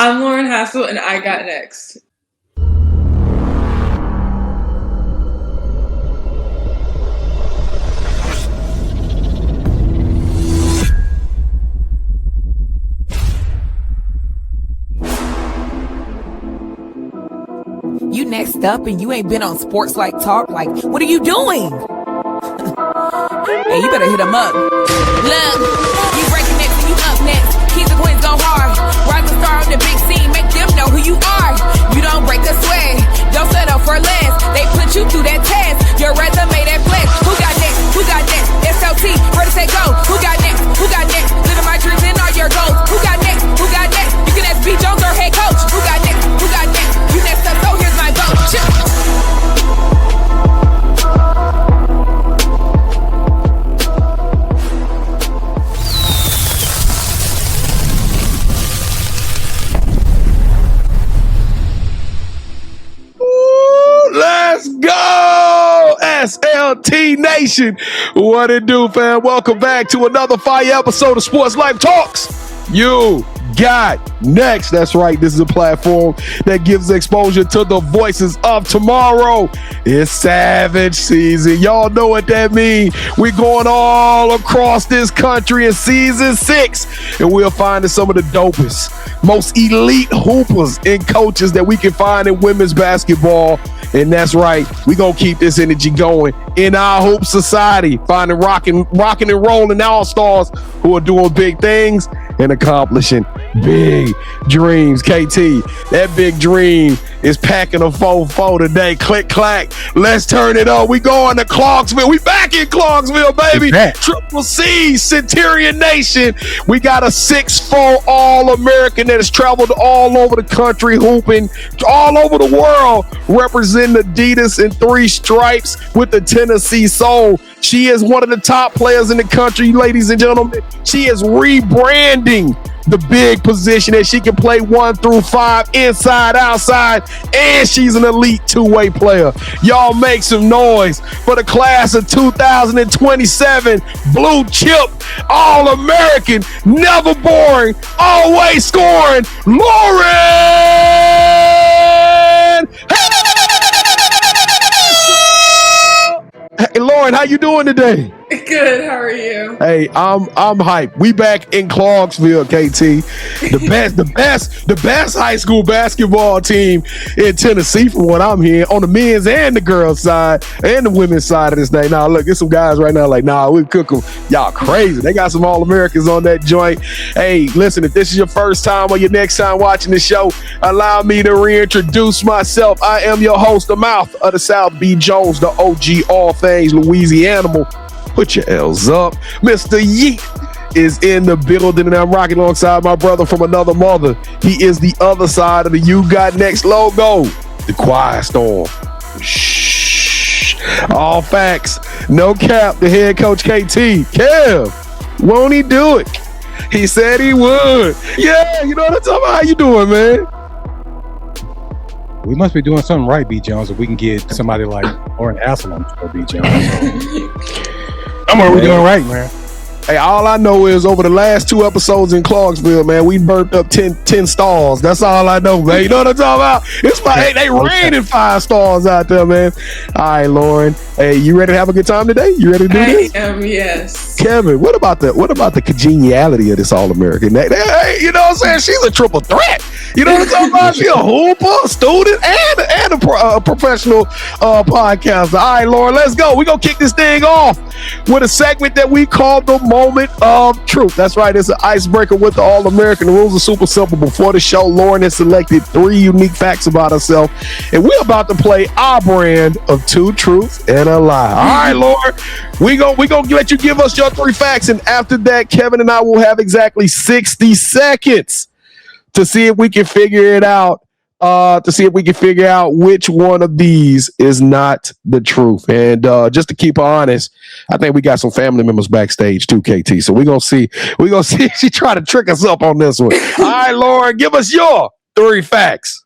I'm Lauren Hassell, and I got next. You next up and you ain't been on Sportslifetalk. Like, what are you doing? Hey, you better hit him up. Look, you breaking next and you up next. Keys and queens go hard. Rising star on the big scene. Make them know who you are. You don't break a sweat. Don't settle for less. They put you through that test. Your resume that flex. Who got next? Who got next? SLT, ready, say go. Who got next? Who got next? Living my dreams and all your goals. Who got next? Who got next? You can ask B. Jones or head coach. Who got next? Who got next? You next up, so here's my vote. Let's go, SLT Nation. What it do, fam? Welcome back to another fire episode of Sports Life Talks You Got Next. That's right. This is a platform that gives exposure to the voices of tomorrow. It's Savage season. Y'all know what that means. We're going all across this country in season 6, and we're finding some of the dopest, most elite hoopers and coaches that we can find in women's basketball. And that's right, we're going to keep this energy going in our hoop society, finding rocking and rolling all-stars who are doing big things and accomplishing big dreams. KT, that big dream is packing a 4-4 today. Click, clack. Let's turn it up. We going to Clarksville. We back in Clarksville, baby. Triple C, Centurion Nation. We got a 6'4" All-American that has traveled all over the country, hooping all over the world, representing Adidas in 3 stripes with the Tennessee Soul. She is one of the top players in the country, ladies and gentlemen. She is rebranding the big position that she can play 1 through 5, inside, outside, and she's an elite 2-way player. Y'all make some noise for the class of 2027, blue chip, All-American, never boring, always scoring, Lauren Hey, Lauren, how you doing today? Good. How are you? Hey, I'm hyped. We back in Clarksville, KT. The best high school basketball team in Tennessee, from what I'm hearing, on the men's and the girls' side and the women's side of this thing. Now, look, there's some guys right now like, nah, we cook them. Y'all crazy. They got some All-Americans on that joint. Hey, listen, if this is your first time or your next time watching the show, allow me to reintroduce myself. I am your host, the mouth of the South, B. Jones, the OG, all things Louisiana. Put your L's up. Mr. Yeet is in the building, and I'm rocking alongside my brother from another mother. He is the other side of the You Got Next logo, the Quiet Storm. Shh. All facts, no cap. The head coach, KT. Kev, won't he do it? He said he would. Yeah, you know what I'm talking about? How you doing, man? We must be doing something right, B. Jones, if we can get somebody like Lauren Hassell on for B. Jones. We're doing right, man. Hey, all I know is over the last 2 episodes in Clarksville, man, we burnt up 10 stars. That's all I know, man. You know what I'm talking about? It's like, hey, they raining 5 stars out there, man. All right, Lauren. Hey, you ready to have a good time today? You ready to do this? I am, yes. Kevin, what about the congeniality of this All-American? Hey, you know what I'm saying? She's a triple threat. You know what I'm talking about? She's a hooper, student, and a professional podcaster. All right, Lauren, let's go. We're going to kick this thing off with a segment that we call the Moment of Truth. That's right. It's an icebreaker with the All-American. The rules are super simple. Before the show, Lauren has selected 3 unique facts about herself, and we're about to play our brand of 2 truths and a lie. All right, Lauren, we gonna let you give us your 3 facts, and after that, Kevin and I will have exactly 60 seconds to see if we can figure it out. Which one of these is not the truth. And just to keep her honest, I think we got some family members backstage too, KT. So we're gonna see if she try to trick us up on this one. All right, Lauren, give us your 3 facts.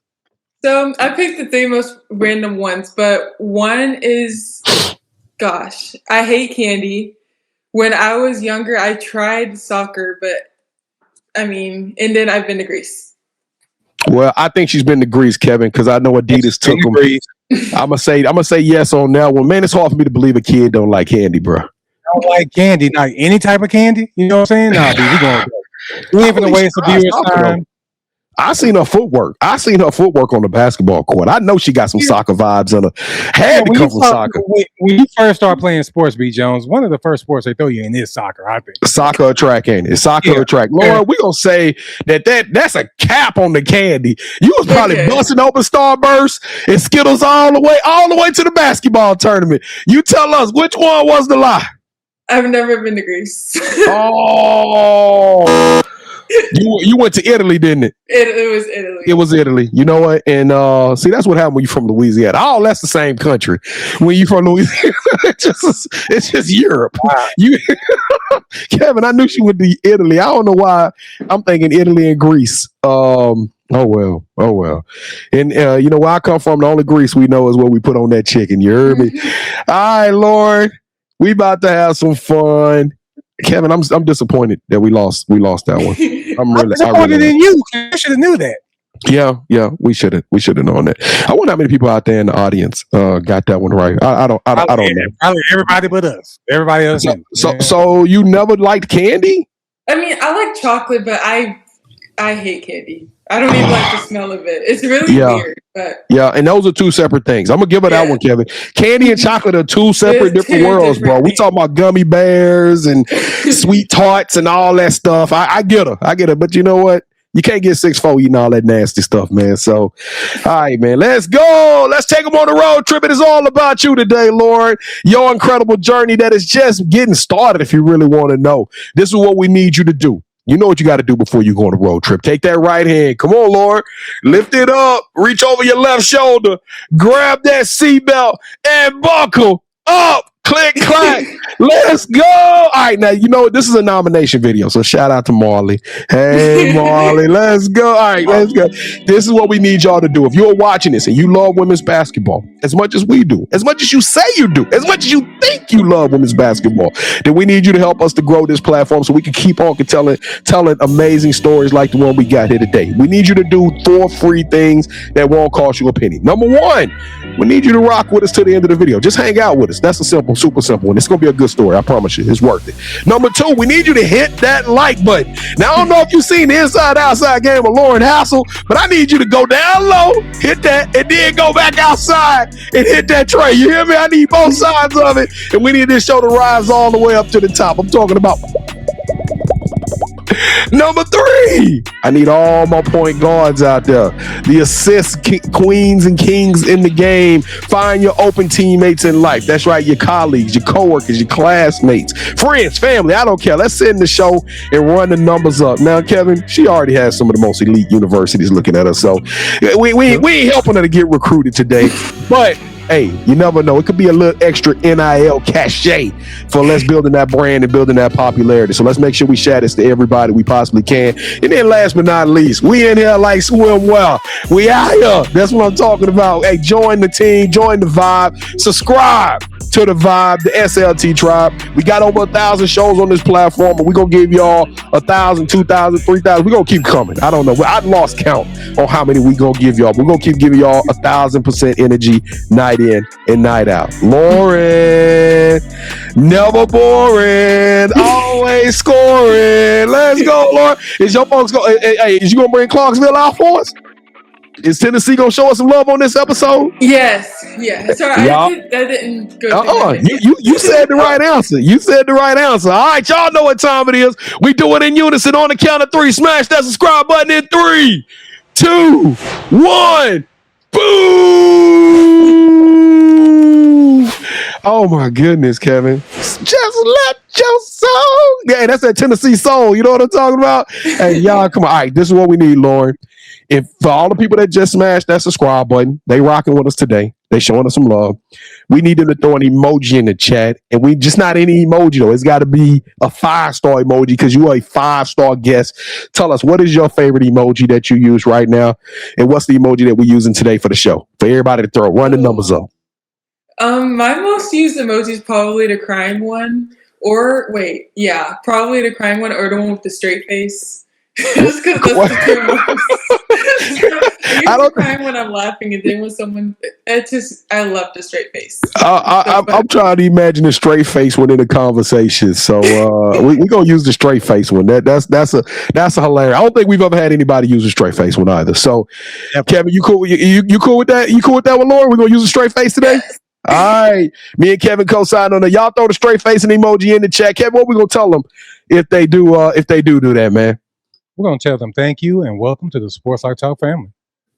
So I picked the 3 most random ones, but one is, gosh, I hate candy. When I was younger, I tried soccer, but and then I've been to Greece. Well, I think she's been to Greece, Kevin, because I know Adidas took them. I'm gonna say yes on that one. Man, it's hard for me to believe a kid don't like candy, bro. I don't like candy, not any type of candy. You know what I'm saying? Nah, dude, we ain't gonna waste a viewers' time. I seen her footwork on the basketball court. I know she got some soccer vibes in her. Had to come from soccer. When you first start playing sports, B. Jones, one of the first sports they throw you in is soccer, I think. Soccer or track, ain't it? It's soccer or track. Lauren, we gonna say that's a cap on the candy. You was probably busting open Starburst and Skittles all the way to the basketball tournament. You tell us which one was the lie. I've never been to Greece. Oh. You went to Italy, didn't it? It was Italy. It was Italy. You know what? And see, that's what happened when you're from Louisiana. Oh, that's the same country. When you're from Louisiana, it's just Europe. Wow. Kevin, I knew she went to Italy. I don't know why I'm thinking Italy and Greece. Oh well. And you know where I come from, the only grease we know is what we put on that chicken. You heard me? All right, Lauren, we about to have some fun. Kevin, I'm disappointed that we lost that one. I'm disappointed in you. You should have knew that. Yeah, we should have known that. I wonder how many people out there in the audience got that one right. I don't know. Probably everybody but us. Everybody else. So you never liked candy? I mean, I like chocolate, but I hate candy. I don't even like the smell of it. It's really weird. But and those are two separate things. I'm gonna give her that one, Kevin. Candy and chocolate are two separate different worlds, bro. We talking about gummy bears and sweet tarts and all that stuff. I get her. But you know what? You can't get 6'4" eating all that nasty stuff, man. So, all right, man, let's go. Let's take them on the road trip. It is all about you today, Lauren. Your incredible journey that is just getting started. If you really want to know, this is what we need you to do. You know what you got to do before you go on a road trip. Take that right hand. Come on, Lauren. Lift it up. Reach over your left shoulder. Grab that seatbelt and buckle up. Click, clack. Let's go. All right, now, you know, this is a nomination video, so shout out to Marley. Hey, Marley, let's go. All right, let's go. This is what we need y'all to do. If you're watching this and you love women's basketball as much as we do, as much as you say you do, as much as you think you love women's basketball, then we need you to help us to grow this platform so we can keep on telling amazing stories like the one we got here today. We need you to do 4 free things that won't cost you a penny. Number 1, we need you to rock with us to the end of the video. Just hang out with us. That's a super simple one. It's going to be a good story. I promise you. It's worth it. Number 2, we need you to hit that like button. Now, I don't know if you've seen the inside-outside game of Lauren Hassell, but I need you to go down low, hit that, and then go back outside and hit that tray. You hear me? I need both sides of it, and we need this show to rise all the way up to the top. I'm talking about Number 3, I need all my point guards out there. The assist queens and kings in the game. Find your open teammates in life. That's right, your colleagues, your coworkers, your classmates, friends, family. I don't care. Let's sit in the show and run the numbers up. Now, Kevin, she already has some of the most elite universities looking at her, so we ain't helping her to get recruited today. But hey, you never know. It could be a little extra NIL cachet for let's building that brand and building that popularity. So let's make sure we share this to everybody we possibly can. And then last but not least, we in here like swim well. We out here. That's what I'm talking about. Hey, join the team, join the vibe, subscribe to the vibe, the SLT tribe. We got over 1,000 shows on this platform, and we're going to give y'all 1,000, 2,000, 3,000. We're going to keep coming. I don't know. I lost count on how many we going to give y'all. We're going to keep giving y'all 1,000% energy night in and night out. Lauren, never boring, always scoring. Let's go, Lauren. Is your folks is you gonna bring Clarksville out for us? Is Tennessee gonna show us some love on this episode? Yes. Sorry, I didn't go. You said the right answer. You said the right answer. All right, y'all know what time it is. We do it in unison on the count of 3. Smash that subscribe button in 3, 2, 1. Boom! Oh my goodness, Kevin. Just let your soul. Yeah, that's that Tennessee soul. You know what I'm talking about? Hey, y'all, come on. All right, this is what we need, Lauren. If for all the people that just smashed that subscribe button, they rocking with us today. They showing us some love. We need them to throw an emoji in the chat, and we just not any emoji though. It's got to be a 5-star emoji because you are a 5-star guest. Tell us, what is your favorite emoji that you use right now, and what's the emoji that we're using today for the show? For everybody to throw, run the numbers up. My most used emoji is probably the crying one, probably the crying one, or the one with the straight face. Just because that's the two most. always crying when I'm laughing, and then when someone, I love the straight face. I'm trying to imagine a straight face within a conversation. So we're gonna use the straight face one. That's a hilarious. I don't think we've ever had anybody use a straight face one either. So, Kevin, you cool? You cool with that? You cool with that one, Lauren? We're gonna use a straight face today. All right, me and Kevin co-sign on that. Y'all throw the straight face and emoji in the chat. Kevin, what we gonna tell them if they do that, man? We're gonna tell them thank you and welcome to the Sportslifetalk family.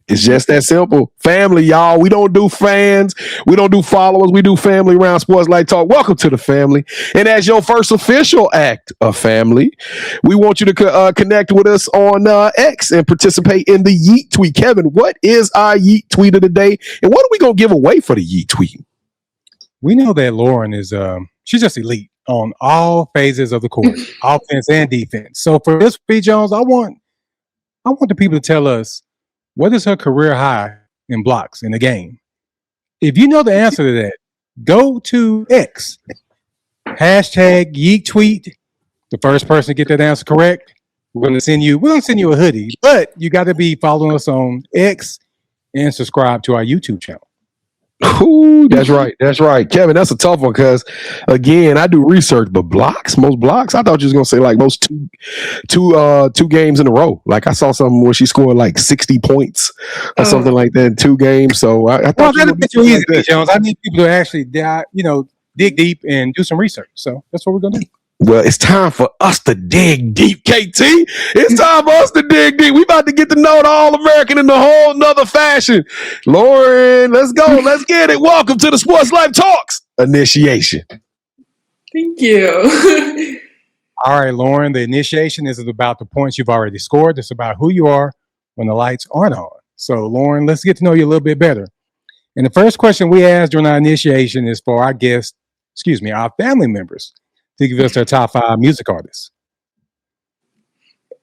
It's just that simple. Family, y'all. We don't do fans. We don't do followers. We do family around Sports Life Talk. Welcome to the family. And as your first official act of family, we want you to connect with us on X and participate in the Yeet Tweet. Kevin, what is our Yeet Tweet of the day? And what are we going to give away for the Yeet Tweet? We know that Lauren is, she's just elite on all phases of the court, offense and defense. So for this, B. Jones, I want the people to tell us, what is her career high in blocks in the game? If you know the answer to that, go to X. Hashtag Yeet Tweet. The first person to get that answer correct, we're gonna send you a hoodie. But you got to be following us on X and subscribe to our YouTube channel. Ooh, that's right. That's right. Kevin, that's a tough one because, again, I do research, but most blocks, I thought you was going to say like most two games in a row. Like I saw something where she scored like 60 points or something like that in 2 games. So I thought that'll be too easy, Jones. I need people to actually, dig deep and do some research. So that's what we're going to do. Well, it's time for us to dig deep, KT. It's time for us to dig deep. We about to get to know the All-American in a whole nother fashion. Lauren, let's go. Let's get it. Welcome to the Sports Life Talks initiation. Thank you. All right, Lauren, the initiation isn't about the points you've already scored. It's about who you are when the lights aren't on. So, Lauren, let's get to know you a little bit better. And the first question we asked during our initiation is for our our family members, to give us their top 5 music artists.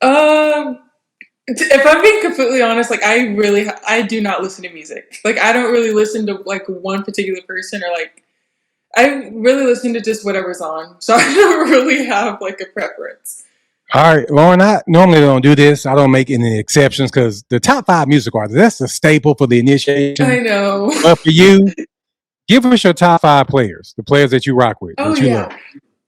If I'm being completely honest, like I do not listen to music. Like I don't really listen to like one particular person, or like I really listen to just whatever's on. So I don't really have like a preference. All right, Lauren, I normally don't do this. I don't make any exceptions because the top 5 music artists, that's a staple for the initiation. I know. But for you, give us your top 5 players, the players that you rock with. Oh, yeah.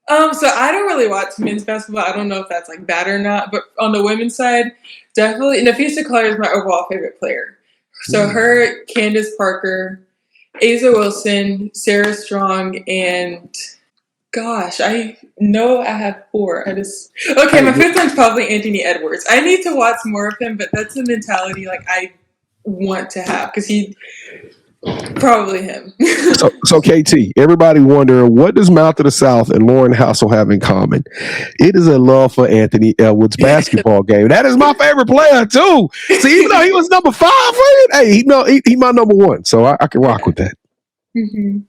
So I don't really watch men's basketball. I don't know if that's like bad or not, but on the women's side, definitely Nafisa Clark is my overall favorite player. So her, Candace Parker, Asa Wilson, Sarah Strong, and gosh, I know I have 4. My 5th one's probably Anthony Edwards. I need to watch more of him, but that's a mentality like I want to have because probably him. So KT, everybody wondering, what does Mouth of the South and Lauren Hassell have in common? It is a love for Anthony Edwards basketball game. That is my favorite player too. See, even though he was number 5, hey, he my number 1, so I can rock with that. Mm-hmm.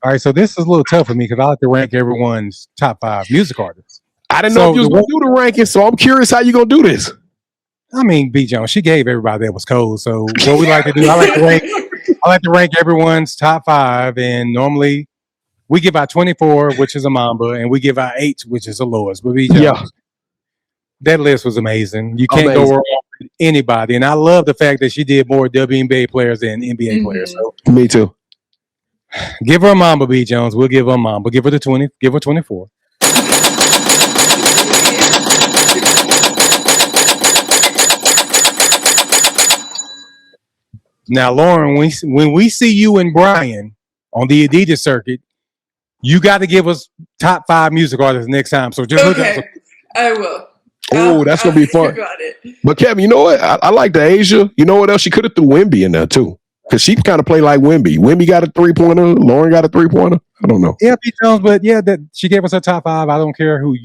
All right, so this is a little tough for me because I like to rank everyone's top 5 music artists. I didn't know if you was going to do the ranking, so I'm curious how you going to do this. I mean, B. Jones, she gave everybody that was cold. So what we like to do, I like to rank everyone's top 5, and normally we give out 24, which is a Mamba, and we give out 8, which is a lowest. But B. Jones, that list was amazing. You can't go wrong with anybody, and I love the fact that she did more WNBA players than NBA players. So me too. Give her a Mamba, B. Jones. We'll give her a Mamba. Give her the 20. Give her 24. Now, Lauren, when we see you and Brian on the Adidas circuit, you got to give us top 5 music artists next time. So just look up. I will. Oh, that's going to be fun. But Kevin, you know what? I like the Asia. You know what else? She could have threw Wemby in there too. Because she kind of played like Wemby. Wemby got a 3-pointer. Lauren got a 3-pointer. I don't know. Yeah, Pete Jones, but yeah, that she gave us her top 5. I don't care who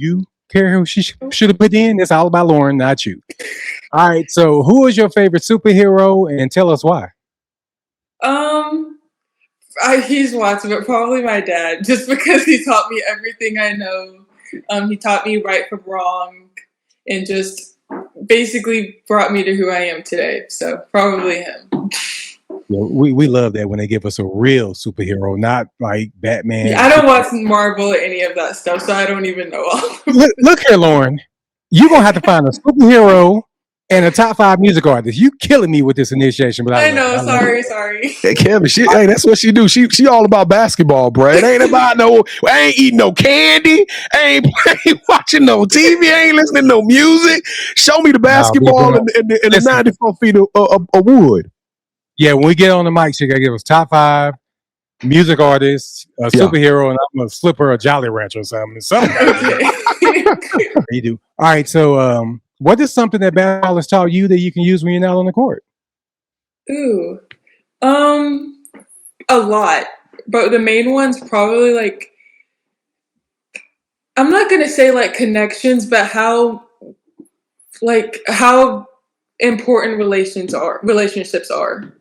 she should have put in. It's all about Lauren, not you. All right. So who is your favorite superhero, and tell us why? He's watching, but probably my dad, just because he taught me everything I know. He taught me right from wrong and just basically brought me to who I am today. So probably him. Yeah, we love that when they give us a real superhero, not like Batman. Yeah, I don't watch Marvel or any of that stuff, so I don't even know all. Look here, Lauren. You're going to have to find a superhero and a top 5 music artist. You killing me with this initiation, but I know. Sorry. Hey, Kevin, hey, that's what she do. She all about basketball, bro. It ain't about I ain't eating no candy. I ain't watching no TV. I ain't listening to no music. Show me the basketball and the 94 feet of wood. Yeah, when we get on the mic, she gotta give us top 5 music artists, a superhero, and I'm gonna slip her a Jolly Rancher or something. You do. All right, so what is something that basketball has taught you that you can use when you're not on the court? Ooh. A lot. But the main one's probably like, I'm not gonna say like connections, but how important relationships are.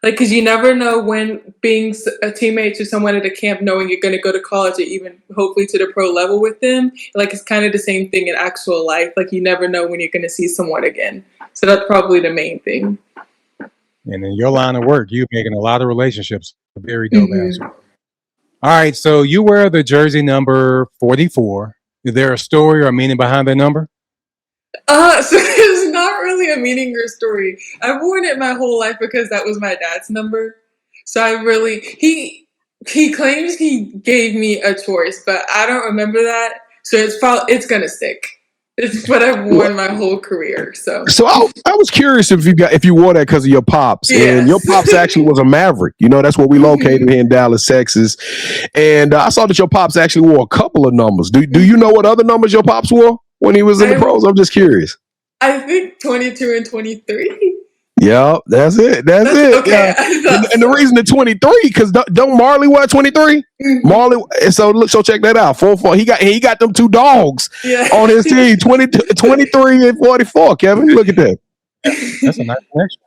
Like, because you never know when being a teammate to someone at a camp, knowing you're going to go to college or even hopefully to the pro level with them, like it's kind of the same thing in actual life. Like you never know when you're going to see someone again. So that's probably the main thing. And in your line of work, you're making a lot of relationships. Very dope answer. All right, so you wear the jersey number 44. Is there a story or meaning behind that number? So there's not really a meaning or story. I've worn it my whole life because that was my dad's number. So he claims he gave me a choice, but I don't remember that. So it's gonna stick. It's what I've worn my whole career. So I was curious if you wore that because of your pops. Yes. And your pops actually was a Maverick. You know, that's where we located here in Dallas, Texas. And I saw that your pops actually wore a couple of numbers. Do you know what other numbers your pops wore when he was in the pros? I'm just curious. I think 22 and 23. Yeah, that's it. That's it. Okay. Yeah. And the reason the 23, because don't Marley wear 23? Mm-hmm. Marley. So check that out. 4-4. He got them 2 dogs on his team. 23 and 44. Kevin, look at that. That's a nice connection.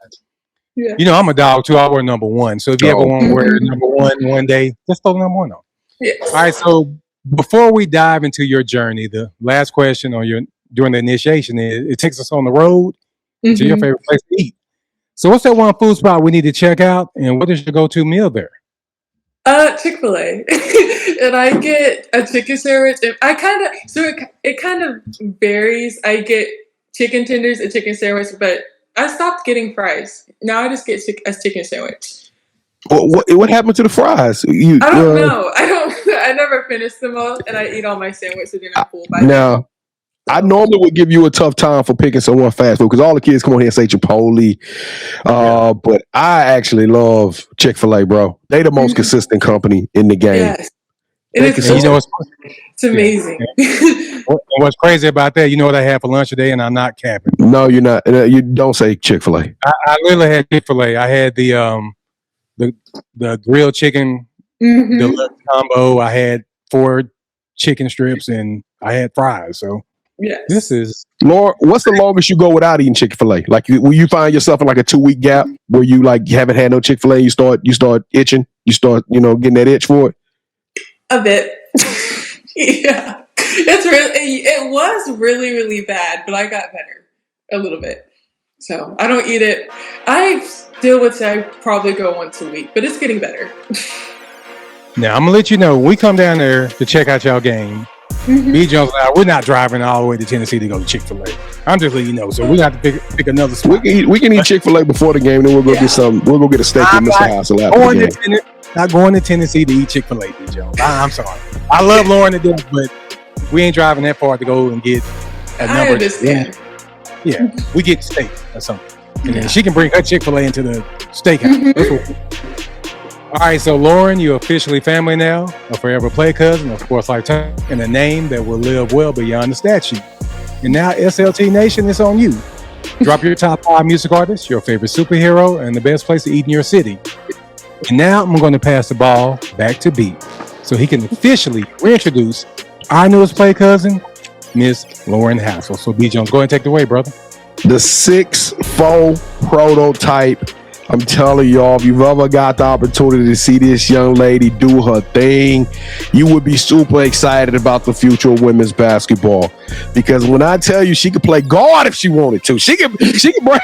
Yeah. You know, I'm a dog too. I wear number 1. So if you ever want to wear number 1 one day, just throw number 1 on. Yes. All right. So before we dive into your journey, the last question during the initiation is it takes us on the road to your favorite place to eat. So what's that one food spot we need to check out, and what is your go-to meal there? Chick-fil-A. And I get a chicken sandwich. And it kind of varies. I get chicken tenders and chicken sandwich, but I stopped getting fries. Now I just get a chicken sandwich. What happened to the fries? I don't know. I never finished them all, and I eat all my sandwiches and then I'm full by now. I normally would give you a tough time for picking someone fast food because all the kids come on here and say Chipotle. But I actually love Chick-fil-A, bro. They the most consistent company in the game. Yes. It's amazing. What's crazy about that, you know what I had for lunch today, and I'm not capping. No, you're not. You don't say Chick-fil-A. I literally had Chick-fil-A. I had the grilled chicken deluxe combo. I had 4 chicken strips, and I had fries. So yes. This is Lauren. What's the longest you go without eating Chick-fil-A? Like, will you find yourself in like a 2-week gap where you like haven't had no Chick-fil-A? You start itching. You start getting that itch for it. A bit. Yeah. It was really, really bad, but I got better a little bit. So I don't eat it. I still would say I probably go once a week, but it's getting better. Now I'm gonna let you know when we come down there to check out y'all game. B. Jones and I, we're not driving all the way to Tennessee to go to Chick-fil-A. I'm just letting you know. So we have to pick another spot. We can eat Chick-fil-A before the game, then we'll go get some. We'll go get a steak in Mr. Hassell after the game. Not going to Tennessee to eat Chick-fil-A, B. Jones. I'm sorry. I love Lauren to death, but we ain't driving that far to go and get a number. I understand. Yeah, we get steak or something. And then she can bring her Chick-fil-A into the steakhouse. All right, so Lauren, you're officially family now, a forever play cousin, of course, lifetime, and a name that will live well beyond the stat sheet. And now, SLT Nation, it's on you. Drop your top 5 music artists, your favorite superhero, and the best place to eat in your city. And now I'm going to pass the ball back to B, so he can officially reintroduce our newest play cousin, Miss Lauren Hassell. So B. Jones, go ahead and take it away, brother. The 6'4" prototype. I'm telling y'all, if you've ever got the opportunity to see this young lady do her thing, you would be super excited about the future of women's basketball. Because when I tell you she could play guard if she wanted to, she can bring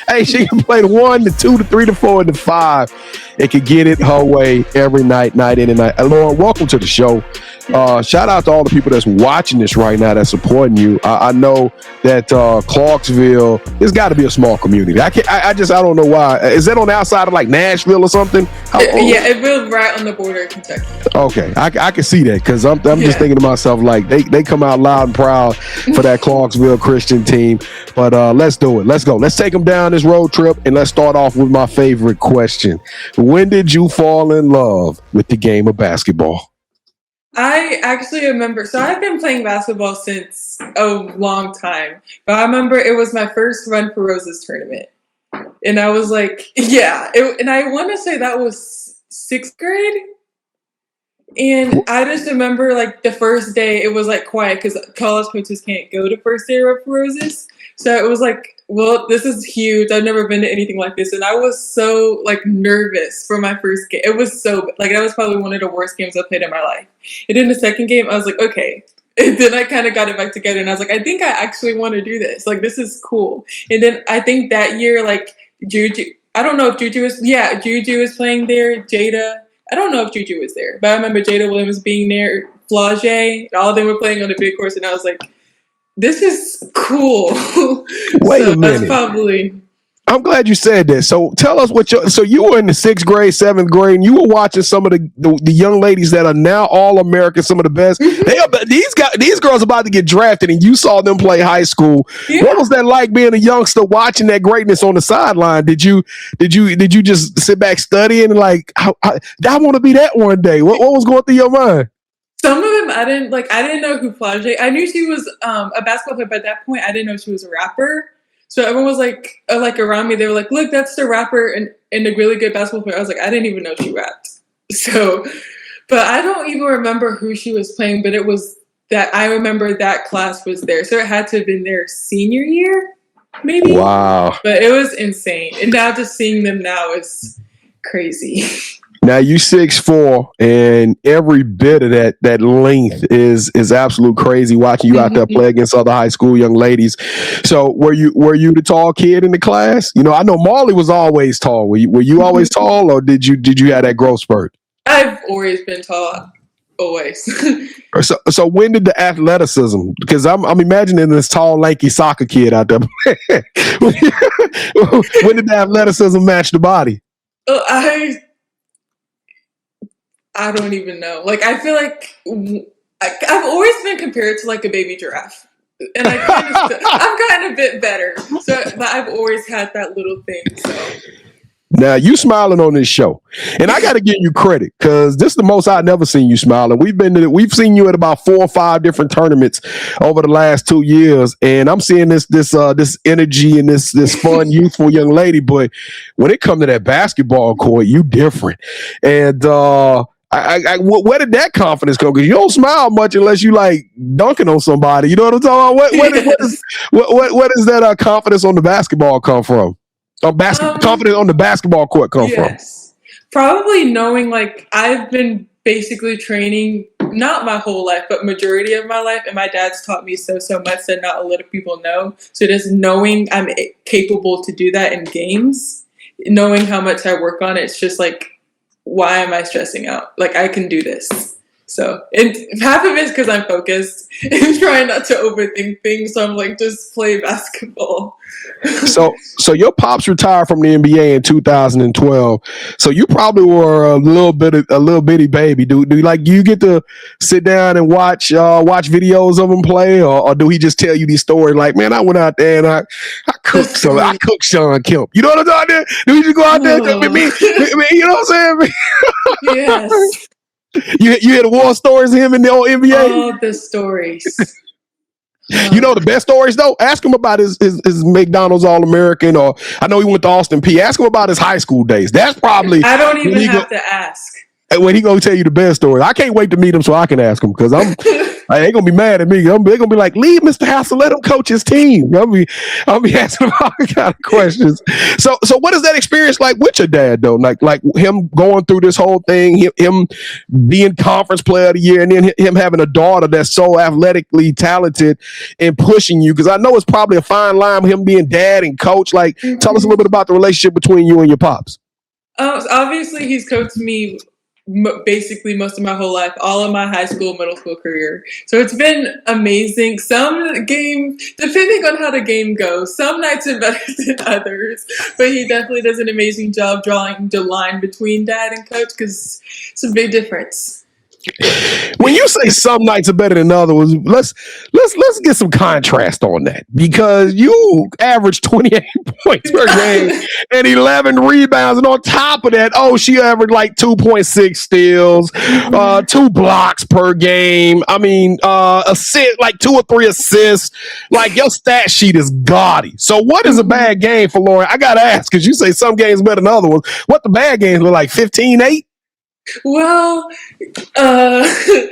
hey, she can play the 1, the 2, the 3, the 4, and the 5. And can get it her way every night in and night. Lauren, welcome to the show. Shout out to all the people that's watching this right now that's supporting you. I know that Clarksville, it's got to be a small community. I don't know why. Is that on the outside of like Nashville or something? Yeah, it was right on the border of Kentucky. Okay, I can see that because I'm just thinking to myself like they come out loud and proud for that Clarksville Christian team. But let's do it. Let's go. Let's take them down this road trip and let's start off with my favorite question. When did you fall in love with the game of basketball? I actually remember, so I've been playing basketball since a long time, but I remember it was my first Run for Roses tournament. And I was like, and I want to say that was 6th grade. And I just remember like the first day it was like quiet because college coaches can't go to first day Run for Roses. So it was like, well, this is huge. I've never been to anything like this. And I was so like nervous for my first game. It was so like, that was probably one of the worst games I've played in my life. And in the second game, I was like, okay. And then I kind of got it back together and I was like, I think I actually want to do this. Like, this is cool. And then I think that year, like Juju, I don't know if Juju was playing there. Jada, I don't know if Juju was there, but I remember Jada Williams being there, Flage, all of them were playing on the big course. And I was like, this is cool. Wait a minute. That's probably. I'm glad you said that. So tell us so you were in the 6th grade, 7th grade, and you were watching some of the young ladies that are now all American, some of the best. These girls about to get drafted, and you saw them play high school. Yeah. What was that like being a youngster watching that greatness on the sideline? Did you just sit back studying and like, I want to be that one day? What was going through your mind? Some of them I didn't know who Flage. I knew she was a basketball player, but at that point I didn't know she was a rapper. So everyone was like around me, they were like, look, that's the rapper and a really good basketball player. I was like, I didn't even know she rapped. So, but I don't even remember who she was playing, but it was that I remember that class was there. So it had to have been their senior year, maybe. Wow. But it was insane. And now just seeing them now is crazy. Now you 6'4", and every bit of that length is absolute crazy. Watching you out there play against other high school young ladies. So were you the tall kid in the class? You know, I know Marley was always tall. Were you always tall, or did you have that growth spurt? I've always been tall. Always. So when did the athleticism? Because I'm imagining this tall, lanky soccer kid out there. When did the athleticism match the body? I don't even know. Like, I feel like I've always been compared to like a baby giraffe, and I've gotten a bit better. So, but I've always had that little thing. So. Now you smiling on this show, and I got to give you credit because this is the most I've never seen you smiling. We've seen you at about 4 or 5 different tournaments over the last 2 years, and I'm seeing this energy and this fun, youthful young lady. But when it comes to that basketball court, you different, and where did that confidence come? Because you don't smile much unless you like dunking on somebody. You know what I'm talking about? What is that confidence on the basketball come from? Confidence on the basketball court come from? Probably knowing like I've been basically training not my whole life, but majority of my life, and my dad's taught me so much that not a lot of people know. So just knowing I'm capable to do that in games, knowing how much I work on it, it's just like, why am I stressing out? Like, I can do this. So, and half of it is because I'm focused and trying not to overthink things. So I'm like, just play basketball. So your pops retired from the NBA in 2012. So you probably were a little bitty baby. Do you get to sit down and watch videos of him play, or do he just tell you these stories like, man, I went out there and I cooked Sean Kemp. You know what I'm talking about? Do you just go out there with me? You know what I'm saying? Yes. You hear the war stories of him in the old NBA? All the stories. You know the best stories though? Ask him about his McDonald's All-American, or I know he went to Austin P. Ask him about his high school days. That's probably I don't even have to ask. When he gonna tell you the best story. I can't wait to meet him so I can ask him because I ain't gonna be mad at me. They're gonna be like, leave Mr. Hassell, let him coach his team. I'll be asking him all kind of questions. So what is that experience like with your dad though? Like him going through this whole thing, him being conference player of the year, and then him having a daughter that's so athletically talented and pushing you. Because I know it's probably a fine line with him being dad and coach. Like, tell us a little bit about the relationship between you and your pops. Obviously he's coached me basically most of my whole life, all of my high school, middle school career. So it's been amazing. Some games, depending on how the game goes, some nights are better than others. But he definitely does an amazing job drawing the line between dad and coach because it's a big difference. When you say some nights are better than others, let's get some contrast on that, because you average 28 points per game and 11 rebounds, and on top of that, she averaged like 2.6 steals, 2 blocks per game. I mean, assist like 2 or 3 assists. Like, your stat sheet is gaudy. So what is a bad game for Lauren? I gotta ask, because you say some games better than other ones. What the bad games look like? 15-8? Well, I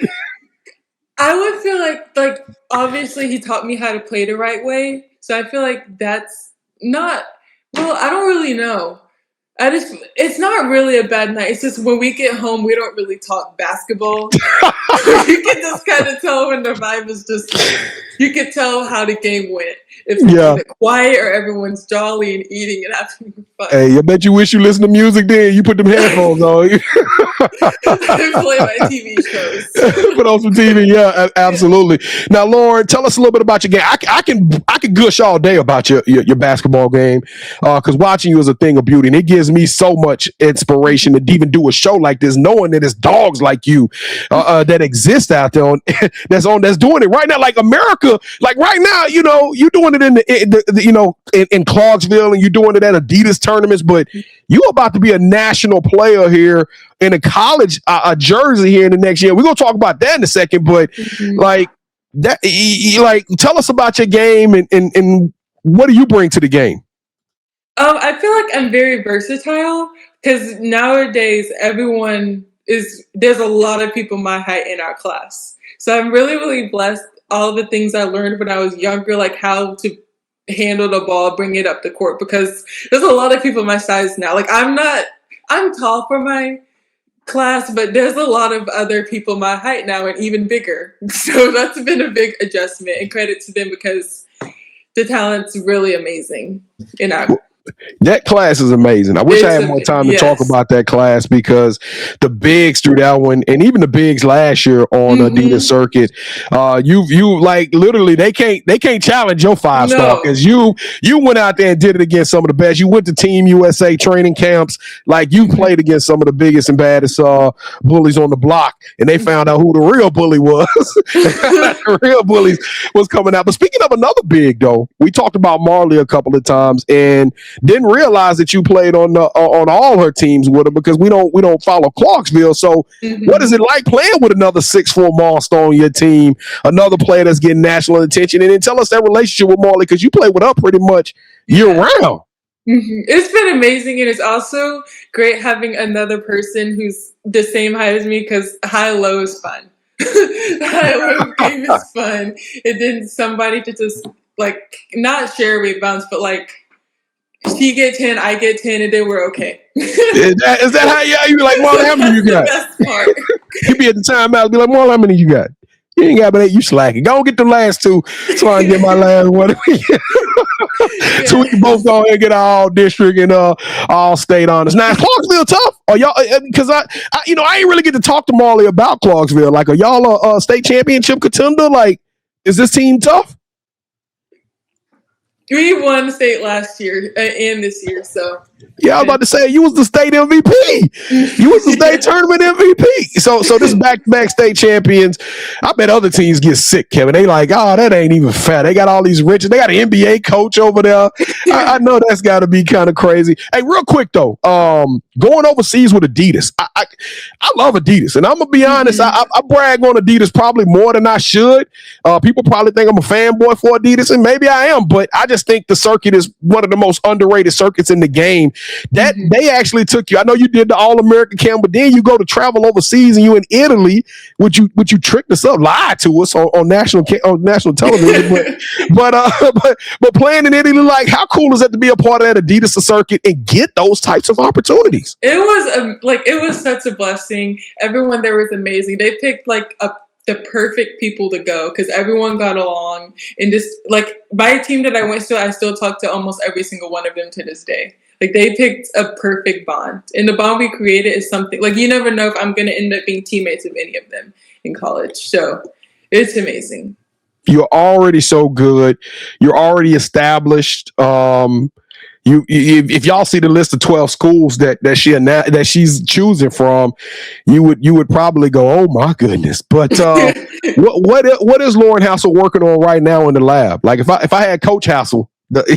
would feel like obviously he taught me how to play the right way. So I feel like that's not, well, I don't really know. It's not really a bad night. It's just when we get home, we don't really talk basketball. You can just kind of tell when the vibe is just, you can tell how the game went. If it's either quiet or everyone's jolly and eating and having fun. Hey, I bet you wish you listened to music then. You put them headphones on. Play my TV shows. Put on some TV, yeah, absolutely. Now, Lauren, tell us a little bit about your game. I can gush all day about your basketball game, because watching you is a thing of beauty, and it gives me so much inspiration to even do a show like this, knowing that it's dogs like you that exist out there that's doing it right now. Like America, like right now, you're doing it in Clarksville, and you're doing it at Adidas tournaments, but you about to be a national player here in a college jersey here in the next year. We're gonna talk about that in a second, but like that, tell us about your game and what do you bring to the game? I feel like I'm very versatile because nowadays there's a lot of people my height in our class. So I'm really, really blessed. All the things I learned when I was younger, like how to handle the ball, bring it up the court, because there's a lot of people my size now. Like I'm tall for my class, but there's a lot of other people my height now and even bigger. So that's been a big adjustment, and credit to them because the talent's really amazing in our. That class is amazing. I wish I had more time to talk about that class, because the bigs through that one, and even the bigs last year on Adidas circuit, you like literally they can't challenge your 5-star, because you went out there and did it against some of the best. You went to Team USA training camps, like you played against some of the biggest and baddest bullies on the block, and they found out who the real bully was. The real bullies was coming out. But speaking of another big though, we talked about Marley a couple of times, and didn't realize that you played on all her teams with her, because we don't follow Clarksville. So what is it like playing with another 6'4" monster on your team, another player that's getting national attention? And then tell us that relationship with Marley, because you play with her pretty much year round. It's been amazing, and it's also great having another person who's the same height as me, because high-low is fun. High-low game is fun. And then somebody to just like not share rebounds, but like she get 10, I get 10, and then we're okay. Is that how you like, Marlon, how many you got? That's the best part. You be at the timeout, be like, Marlon, how many you got? You ain't got but 8, you slacking. Go get the last 2 so I can get my last one. So we can both go ahead and get our all district and all state honors. Now, is Clarksville tough? Are y'all, because I ain't really get to talk to Marley about Clarksville. Like, are y'all a state championship contender? Like, is this team tough? We won state last year and this year, so. Yeah, I was about to say, you was the state MVP. You was the state tournament MVP. So this back-to-back state champions, I bet other teams get sick, Kevin. They like, oh, that ain't even fair. They got all these riches. They got an NBA coach over there. I know that's got to be kind of crazy. Hey, real quick, though, going overseas with Adidas. I love Adidas, and I'm going to be honest, I brag on Adidas probably more than I should. People probably think I'm a fanboy for Adidas, and maybe I am, but I just think the circuit is one of the most underrated circuits in the game. That they actually took you. I know you did the All-American camp, but then you go to travel overseas, and you in Italy. Would you tricked us up, lied to us on national television? but playing in Italy, like, how cool is that to be a part of that Adidas circuit and get those types of opportunities? It was such a blessing. Everyone there was amazing. They picked the perfect people to go because everyone got along, and just like my team that I went to, I still talk to almost every single one of them to this day. Like they picked a perfect bond. And the bond we created is something like you never know if I'm going to end up being teammates with any of them in college. So it's amazing. You're already so good. You're already established. If y'all see the list of 12 schools that she's choosing from, you would probably go, oh my goodness. But what is Lauren Hassell working on right now in the lab? Like if I had Coach Hassell,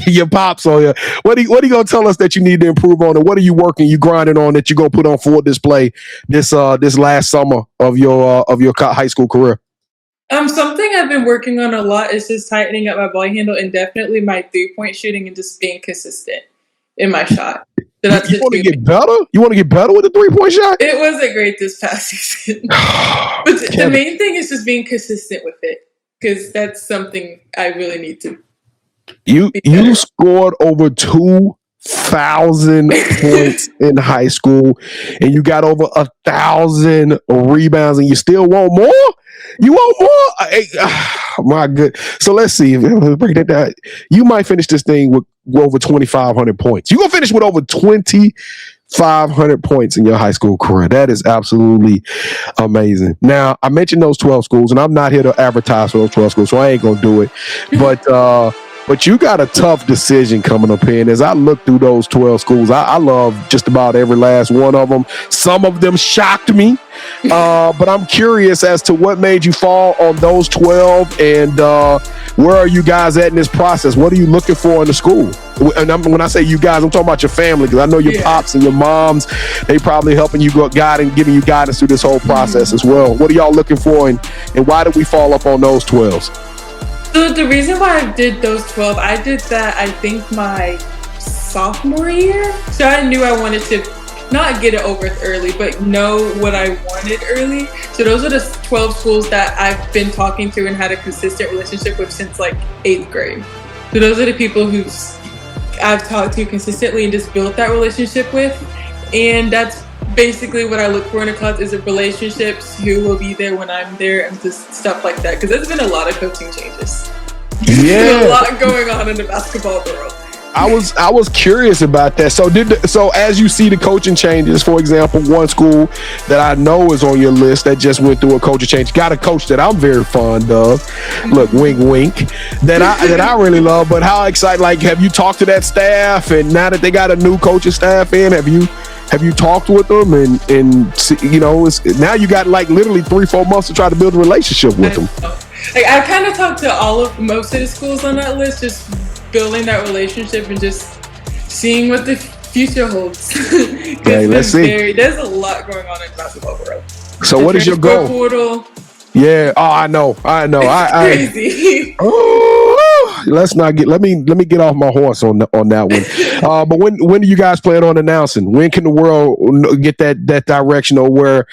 your pops on you, what are you gonna tell us that you need to improve on, and what are you grinding on that you gonna put on full display this last summer of your high school career? Something I've been working on a lot is just tightening up my ball handle and definitely my 3-point shooting and just being consistent in my shot. So that's you want to get better? You want to get better with the 3-point shot? It wasn't great this past season. But the main thing is just being consistent with it, because that's something I really need to. You scored over 2,000 points in high school, and you got over 1,000 rebounds, and you still want more? You want more? My good. So let's see. Let's break that down. You might finish this thing with over 2,500 points. You're going to finish with over 2,500 points in your high school career. That is absolutely amazing. Now, I mentioned those 12 schools, and I'm not here to advertise for those 12 schools, so I ain't going to do it. But you got a tough decision coming up here. And as I look through those 12 schools, I love just about every last one of them. Some of them shocked me. But I'm curious as to what made you fall on those 12, and where are you guys at in this process? What are you looking for in the school? And when I say you guys, I'm talking about your family, because I know your pops and your moms, they probably helping you giving you guidance through this whole process as well. What are y'all looking for, and why did we fall up on those 12s? So the reason why I did those 12, I did that, I think, my sophomore year. So I knew I wanted to not get it over early, but know what I wanted early. So those are the 12 schools that I've been talking to and had a consistent relationship with since like 8th grade. So those are the people who I've talked to consistently and just built that relationship with. And that's basically what I look for in a class, is relationships, who will be there when I'm there, and just stuff like that. Because there's been a lot of coaching changes. Yeah, a lot going on in the basketball world. I was curious about that. So as you see the coaching changes, for example, one school that I know is on your list that just went through a coaching change, got a coach that I'm very fond of. Look, wink, wink, that I really love. But how excited? Like, have you talked to that staff? And now that they got a new coaching staff in, have you talked with them? And you know, now you got like literally 3-4 months to try to build a relationship with them. Like, I kind of talked to most of the schools on that list, just building that relationship and just seeing what the future holds. Okay, let's see. There's a lot going on in the basketball world. So what is your goal? Portal. Yeah. Oh, I know. It's crazy. Let's not get. Let me get off my horse on that one. But when do you guys plan on announcing? When can the world get that direction, or where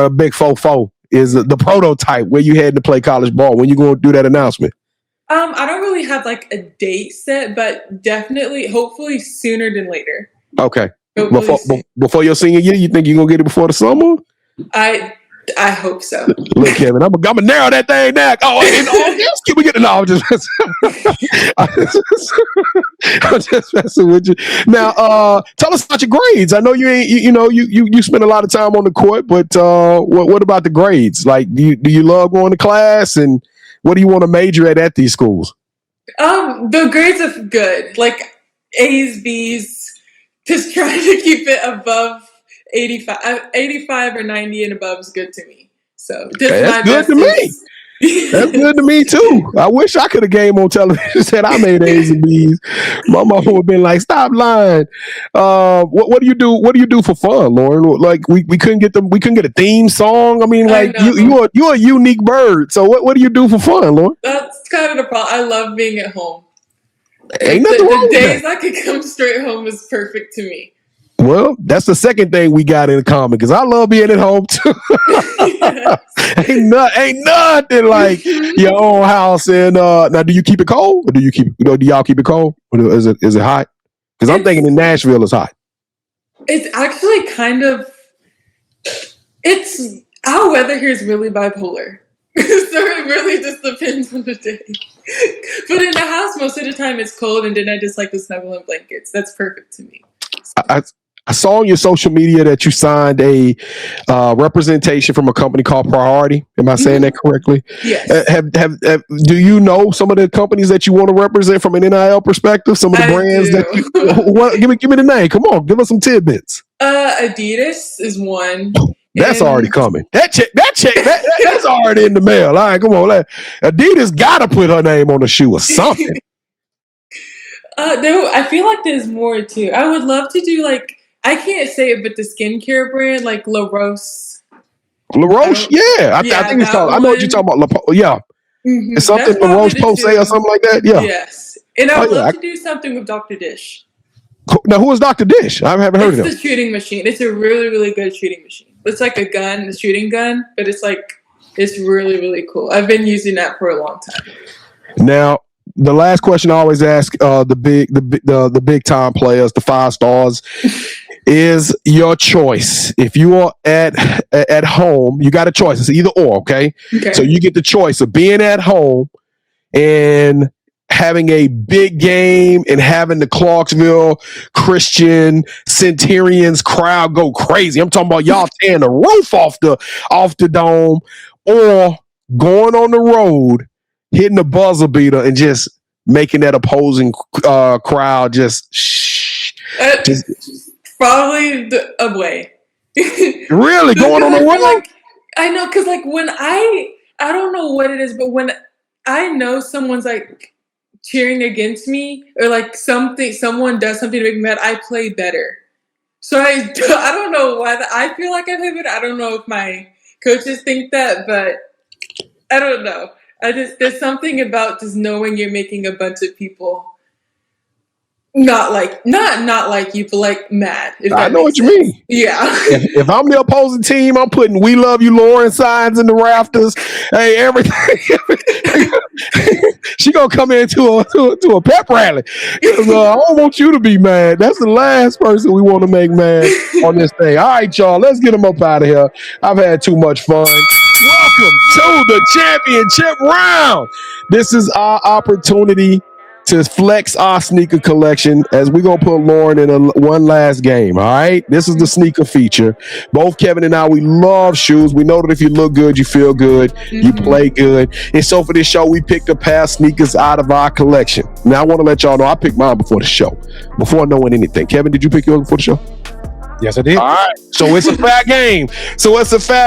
a big fofo is the prototype where you heading to play college ball? When you going to do that announcement? I don't really have like a date set, but definitely, hopefully sooner than later. Okay. Before your senior year, you think you're gonna get it before the summer? I hope so. Look, Kevin, I'm gonna narrow that thing down. Can we get it? No, I'm just messing with you. Now, tell us about your grades. I know you spend a lot of time on the court, but what about the grades? Like, do you love going to class, and what do you want to major at these schools? The grades are good, like A's, B's, just trying to keep it above 85 or 90 and above is good to me. So that's good to me. That's good to me too. I wish I could have game on television said I made A's and B's. My mom would have been like, "Stop lying." What do you do? What do you do for fun, Lauren? Like we couldn't get a theme song. I mean, like you're a unique bird. So what do you do for fun, Lauren? That's kind of the problem. I love being at home. Ain't nothing wrong with that. The days I could come straight home is perfect to me. Well, that's the second thing we got in common, because I love being at home too. Ain't nothing like your own house. And now, do you keep it cold, or do y'all keep it cold? Or is it hot? Because I'm thinking in Nashville it's hot. It's actually our weather here is really bipolar. So it really just depends on the day. But in the house, most of the time it's cold, and then I just like the snuggle and blankets. That's perfect to me. I saw on your social media that you signed a representation from a company called Priority. Am I saying that correctly? Yes. Do you know some of the companies that you want to represent from an NIL perspective? Some of the brands that give me the name. Come on, give us some tidbits. Adidas is one. That's already coming. That's already in the mail. All right, come on. Adidas got to put her name on the shoe or something. I feel like there's more too. I would love to do like, I can't say it, but the skincare brand like La Rose. La Roche, I think it's called. I know what you're talking about. Mm-hmm. It's something La Roche Posay or something like that. Yeah. Yes, and I would love to do something with Dr. Dish. Now, who is Dr. Dish? I haven't heard of him. It's the shooting machine. It's a really, really good shooting machine. It's like a gun, a shooting gun, but it's really, really cool. I've been using that for a long time. Now, the last question I always ask the big time players, the 5 stars, is your choice. If you are at home, you got a choice. It's either or, okay? So you get the choice of being at home and having a big game and having the Clarksville Christian Centurions crowd go crazy. I'm talking about y'all tearing the roof off the dome, or going on the road, hitting the buzzer beater and just making that opposing crowd just probably the away. Really going on the road? I know, because like when I don't know what it is, but when I know someone's like cheering against me, or like someone does something to make me mad, I play better. So I don't know why I feel like I play better. I don't know if my coaches think that, but I don't know. There's something about just knowing you're making a bunch of people not like you, but like mad. I know what you mean. Yeah. If I'm the opposing team, I'm putting "We Love You, Lauren" signs in the rafters. Hey, everything. She gonna come into a pep rally. I don't want you to be mad. That's the last person we want to make mad on this thing. All right, y'all, let's get them up out of here. I've had too much fun. Welcome to the championship round. This is our opportunity to flex our sneaker collection as we're going to put Lauren in one last game, all right? This is the sneaker feature. Both Kevin and I, we love shoes. We know that if you look good, you feel good, you play good. And so for this show, we picked a pair of sneakers out of our collection. Now, I want to let y'all know I picked mine before the show, before knowing anything. Kevin, did you pick yours before the show? Yes, I did. All right. So it's a fair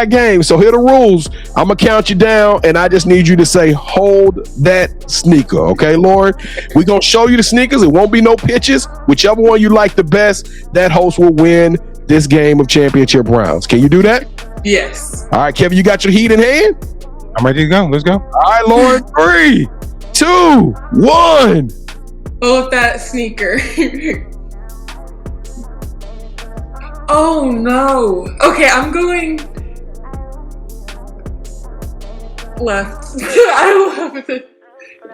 game. So here are the rules. I'm going to count you down, and I just need you to say, hold that sneaker. Okay, Lauren? We're going to show you the sneakers. It won't be no pitches. Whichever one you like the best, that host will win this game of championship rounds. Can you do that? Yes. All right, Kevin, you got your heat in hand? I'm ready to go. Let's go. All right, Lauren. 3, 2, 1. Hold that sneaker. Oh no. Okay, I'm going left. I love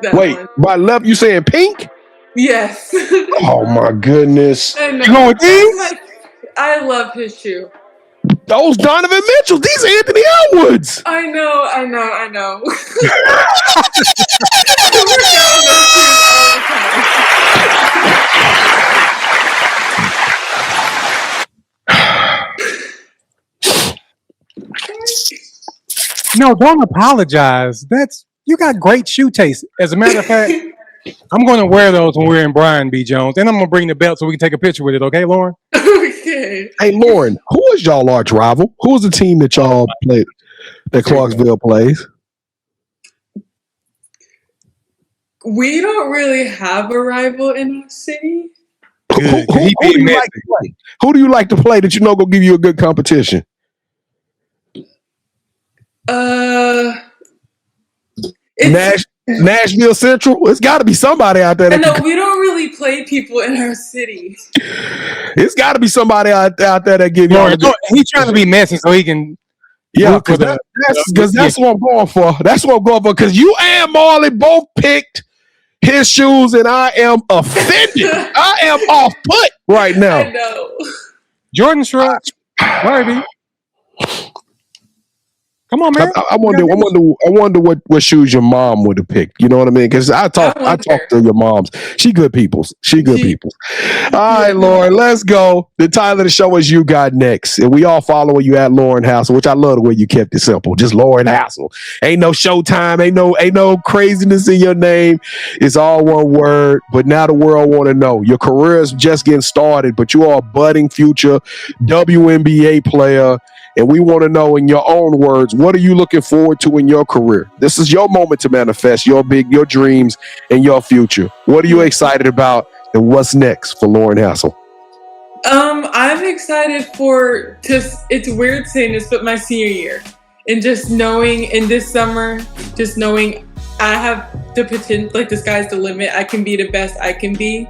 that Wait, one. by left, you saying pink? Yes. Oh my goodness. I know. You going with these? I love his shoe. Those Donovan Mitchells. These are Anthony Elwoods. I know. No, don't apologize. You got great shoe taste. As a matter of fact, I'm going to wear those when we're in Brian B. Jones, and I'm going to bring the belt so we can take a picture with it. Okay, Lauren? Okay. Hey, Lauren, who is y'all arch rival? Who is the team that y'all played, that Clarksville plays? We don't really have a rival in our city. Who do you like to play? Who do you like to play that you know gonna give you a good competition? Nashville Central. It's got to be somebody out there. No, we don't really play people in our city. It's got to be somebody out there that give you. He's trying to be messy so he can. Yeah, because that's what I'm going for. That's what I'm going for. Because you and Marley both picked his shoes, and I am offended. I am off put right now. I know. Jordan Shrug, Barbie. Come on, man. I wonder what shoes your mom would have picked. You know what I mean? Because I talk to your moms. She good people. All right, Lauren, let's go. The title of the show is You Got Next, and we all following you at Lauren Hassell, which I love the way you kept it simple. Just Lauren Hassell. Ain't no Showtime. Ain't no craziness in your name. It's all one word. But now the world want to know. Your career is just getting started, but you are a budding future WNBA player. And we want to know, in your own words, what are you looking forward to in your career? This is your moment to manifest your dreams and your future. What are you excited about, and what's next for Lauren Hassell? I'm excited it's weird saying this, but my senior year, and just knowing in this summer, just knowing I have the potential, like the sky's the limit. I can be the best I can be,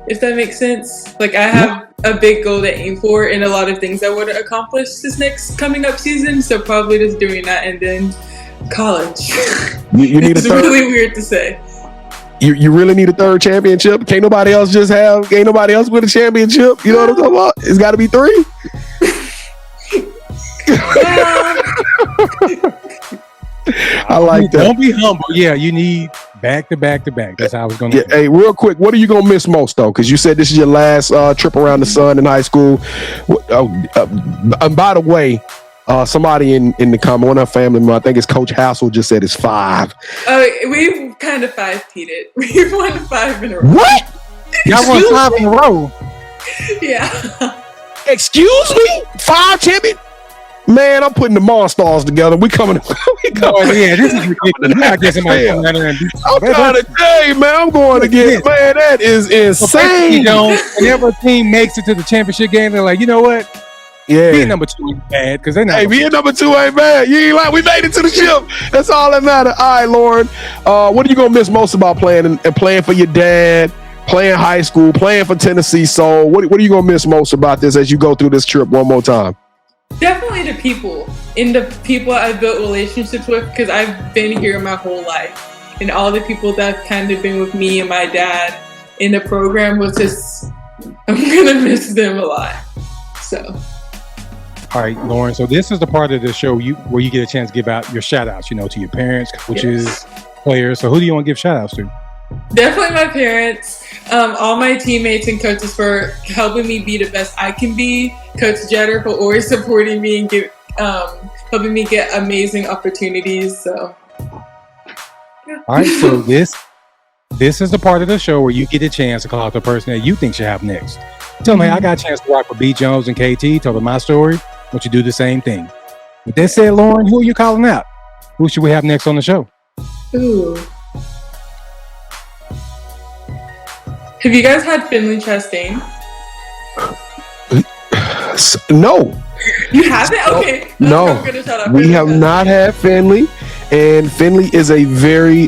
if that makes sense. Like I have a big goal to aim for, and a lot of things I want to accomplish this next coming up season. So probably just doing that, and then college. You need it's really weird to say. You really need a third championship. Can't nobody else win a championship. You know what I'm talking about? It's got to be 3. I like that. Don't be humble. Yeah, you need back to back. That's how I was going to. Yeah, hey, real quick, what are you going to miss most though? Because you said this is your last trip around the sun in high school. And by the way, somebody in the comment, one of our family members, I think it's Coach Hassell, just said it's 5. We've kind of 5-peated it. We've won 5 in a row. What? Y'all won 5 in a row? Yeah. Excuse me? 5 champion? Man, I'm putting the Monstars together. We coming. Oh, yeah, this is ridiculous. I'm trying to tell you, man. I'm going to get. Man, that is insane. Whenever a team makes it to the championship game, they're like, you know what? Yeah, being number 2 ain't bad because they not. Hey, being number 2 ain't bad. You ain't like we made it to the ship. That's all that matters. All right, Lauren. What are you gonna miss most about playing and playing for your dad? Playing high school, playing for Tennessee Soul. What are you gonna miss most about this as you go through this trip one more time? Definitely the people I've built relationships with, because I've been here my whole life, and all the people that have kind of been with me and my dad in the program was just, I'm gonna miss them a lot. So. All right, Lauren. So this is the part of the show where you get a chance to give out your shout outs, to your parents, coaches, players. So who do you want to give shout outs to? Definitely my parents, all my teammates and coaches for helping me be the best I can be. Coach Jetter for always supporting me and helping me get amazing opportunities. So, yeah. All right, so this is the part of the show where you get a chance to call out the person that you think should have next. Tell me, I got a chance to rock with B. Jones and KT. Tell them my story. Won't you do the same thing? With that said, Lauren, who are you calling out? Who should we have next on the show? Ooh. Have you guys had Finley Chastain? No. You haven't? Okay. No. We have not had Finley. And Finley is a very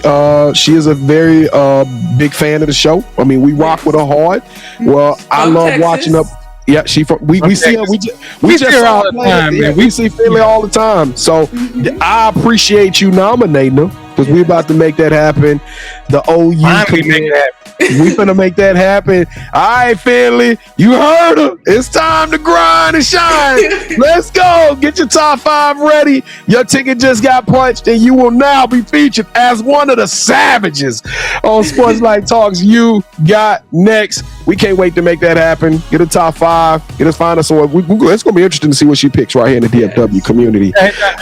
big fan of the show. I mean, we rock with her hard. Well, I love Texas. watching her. Yeah, we see her. We just see her all the time, man. We see Finley all the time. So I appreciate you nominating her, because we're about to make that happen. The OU we finna make that happen. All right, Finley, you heard her. It's time to grind and shine. Let's go. Get your top 5 ready. Your ticket just got punched, and you will now be featured as one of the savages on Sports Life Talks You Got Next. We can't wait to make that happen. Get a top 5. Get us find us on. It's gonna be interesting to see what she picks right here in the DFW community.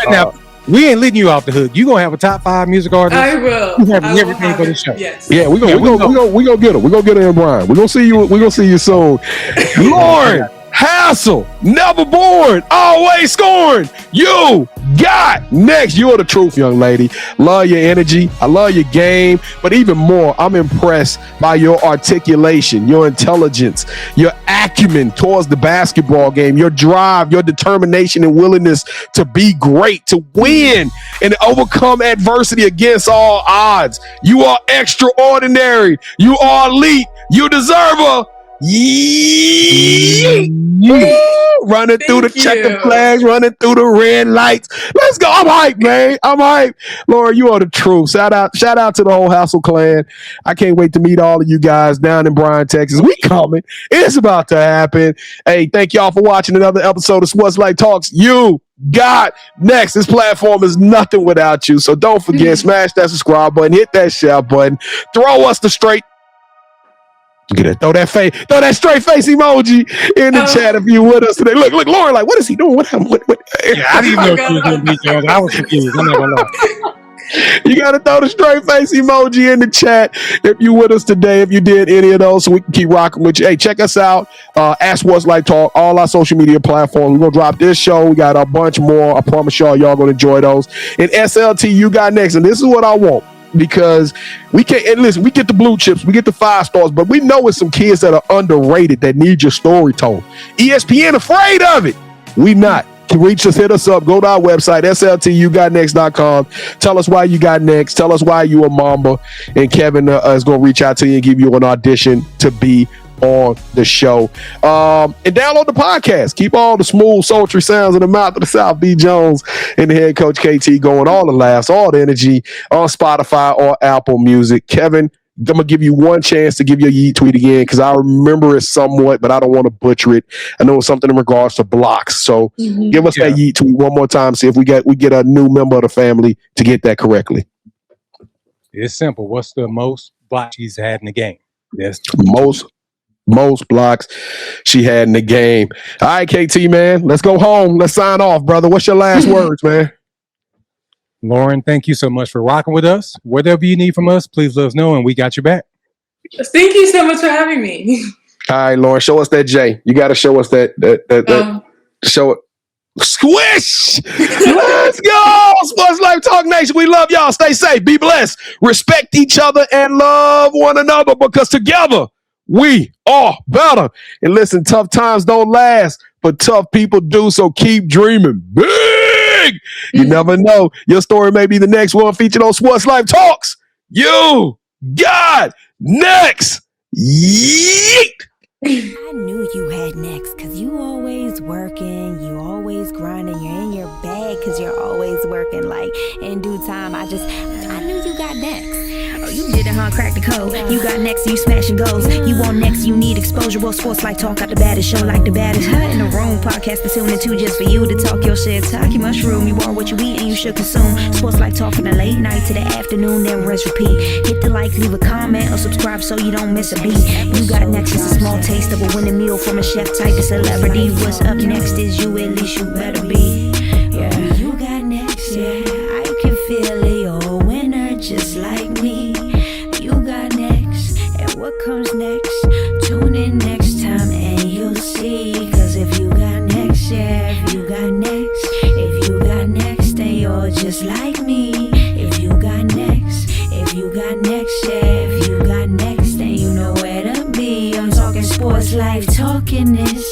Now, we ain't letting you off the hook. You gonna have a top 5 music artist. I will. You have everything for the show. Yes. Yeah, we gonna get her. We gonna get her in Brian. We gonna see you soon. Lauren Hassell, never bored, always scoring. You got next. You're the truth, young lady. Love your energy. I love your game. But even more, I'm impressed by your articulation, your intelligence, your acumen towards the basketball game, your drive, your determination and willingness to be great, to win, and overcome adversity against all odds. You are extraordinary. You are elite. You deserve a running through the checkered flags, running through the red lights. Let's go. I'm hyped, man. I'm hyped. Laura, you are the truth. Shout out to the whole Hassell clan. I can't wait to meet all of you guys down in Bryan, Texas. We coming. It's about to happen. Hey, thank y'all for watching another episode of Sports Life Talks You Got Next. This platform is nothing without you. So don't forget, smash that subscribe button, hit that share button, throw us the straight. Throw that straight face emoji in the chat if you with us today. Look, Lauren, like, what is he doing? What happened? Yeah, I didn't even know she was going to be Jones. I was confused. I'm not going to lie. You got to throw the straight face emoji in the chat if you with us today, if you did any of those, so we can keep rocking with you. Hey, check us out at Sports Life Talk, all our social media platforms. We're going to drop this show. We got a bunch more. I promise y'all going to enjoy those. And SLT, you got next. And this is what I want, because we can't, and listen, we get the blue chips, we get the 5 stars, but we know it's some kids that are underrated that need your story told. ESPN afraid of it. We not. Can reach us, hit us up, go to our website, sltugotnext.com. Tell us why you got next. Tell us why you a Mamba. And Kevin is going to reach out to you and give you an audition to be on the show. And download the podcast. Keep all the smooth, sultry sounds in the mouth of the South B. Jones and the head coach KT going, all the laughs, all the energy on Spotify or Apple Music. Kevin, I'm going to give you one chance to give your Yeet tweet again, because I remember it somewhat, but I don't want to butcher it. I know it's something in regards to blocks. So give us that Yeet tweet one more time. See if we get a new member of the family to get that correctly. It's simple. What's the most blocks he's had in the game? Yes. Most blocks she had in the game. All right, KT, man. Let's go home. Let's sign off, brother. What's your last words, man? Lauren, thank you so much for rocking with us. Whatever you need from us, please let us know, and we got your back. Thank you so much for having me. All right, Lauren, show us that J. You got to show us that show it. Squish! Let's go! Sports Life Talk Nation. We love y'all. Stay safe. Be blessed. Respect each other and love one another, because together we are better. And listen, tough times don't last, but tough people do. So keep dreaming big. You never know. Your story may be the next one featured on Sports Life Talks. You got next. Yeet! I knew you had next, because you always working, you always grinding, you're in your bag because you're always working. Like, in due time, I knew you got next. Oh, you did it, huh? Crack the code. You got next, you smashing goals. You want next, you need exposure. Well, Sports Life Talk got the baddest show, like the baddest in the room. Podcast to tune into just for you to talk your shit. Talk your mushroom. You are what you eat and you should consume. Sports Life Talk from the late night to the afternoon, then rest repeat. Hit the like, leave a comment, or subscribe so you don't miss a beat. You got next is a small taste of a winning meal from a chef type of celebrity. What's up next is you, at least you better be. Yeah, you got next, yeah. I can feel it, you're a winner just like me. You got next, and what comes next? Tune in next time and you'll see. Cause if you got next, yeah, if you got next, then you're just like me. If you got next, yeah, if you got next, then you know where to be. I'm talking Sports Life, talking this.